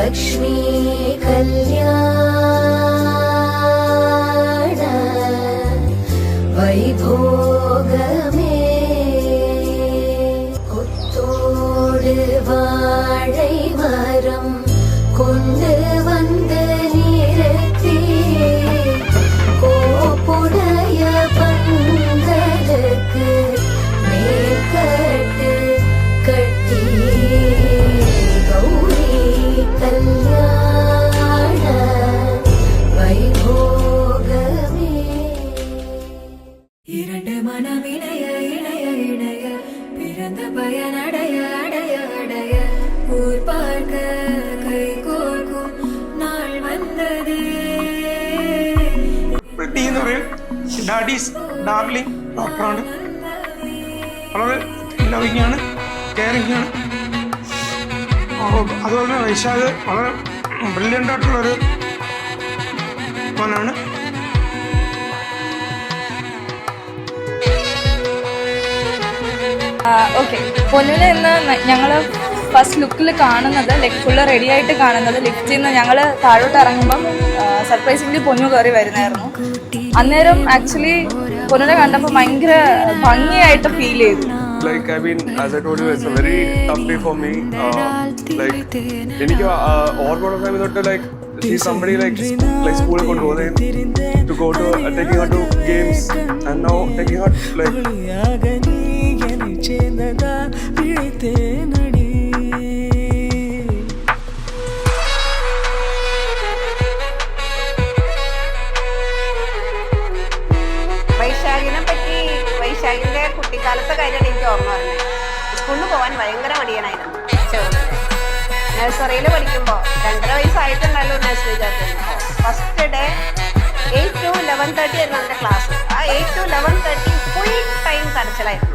ലക്ഷ്മി കല്യാണ വൈഭോഗമേ കൊത്തോട് വാഴை മരം கொண்டு வந்து நிறுத்தி கோப்புடைய பந்தலுக்கு மேற்கட்டு கட்டி கௌரி கல்யாண வைபோகமே இரண்டு மனமிணைய இணைய இணைய பிறந்த பயனடைய அடைய அடைய ஊர் பார்க்க கை கோர்க்கும் நாள் வந்ததே. ഡാഡീസ് ഡാർലിംഗ് ഡോക്ടറാണ്. വളരെ ലവിങ് ആണ്, കെയറിങ് ആണ്. അതുപോലെ തന്നെ വൈശാഖ് വളരെ ബ്രില്യൻ്റ് ആയിട്ടുള്ളൊരു മോനാണ്. ഓക്കെ, പൊന്നുവിനെ ഇന്ന് ഞങ്ങൾ ഫസ്റ്റ് ലുക്കിൽ കാണുന്നത് ലൈക്ക് ഫുള്ള് റെഡി ആയിട്ട് കാണുന്നത് ലിഫ്റ്റിൽ നിന്ന് ഞങ്ങൾ താഴോട്ട് ഇറങ്ങുമ്പം സർപ്രൈസിംഗ്ലി പൊന്നു കയറി വരുന്നായിരുന്നു. അന്നേരം ആക്ച്വലി പൊന്നുനെ കണ്ടപ്പോൾ ഭയങ്കര ഭംഗിയായിട്ട് ഫീൽ ചെയ്തു. Like I mean, as I told you, it's a very tough day for me. Like, എനിക്ക് ഓർമ്മ സമയം തൊട്ട് like see somebody like school കൊണ്ട് പോകുന്നത് to go to taking her to games and now taking her like വൈശാഖിനെ പറ്റി വൈശാഖിന്റെ കുട്ടിക്കാലത്തെ കാര്യമാണ് എനിക്ക് ഓർമ്മ വരുന്നത്. സ്കൂളിൽ പോകാൻ ഭയങ്കര മടിയനായിരുന്നു. നഴ്സറിയിൽ പഠിക്കുമ്പോൾ 2.5 വയസ്സായിട്ടുണ്ടല്ലോ നഴ്സറി ചേർത്ത്. ഫസ്റ്റ് ഡേ 8 to 11:30 ആയിരുന്നു എൻ്റെ ക്ലാസ്. ആ 8 to 11:30 ഫുൾ ടൈം കരച്ചിലായിരുന്നു.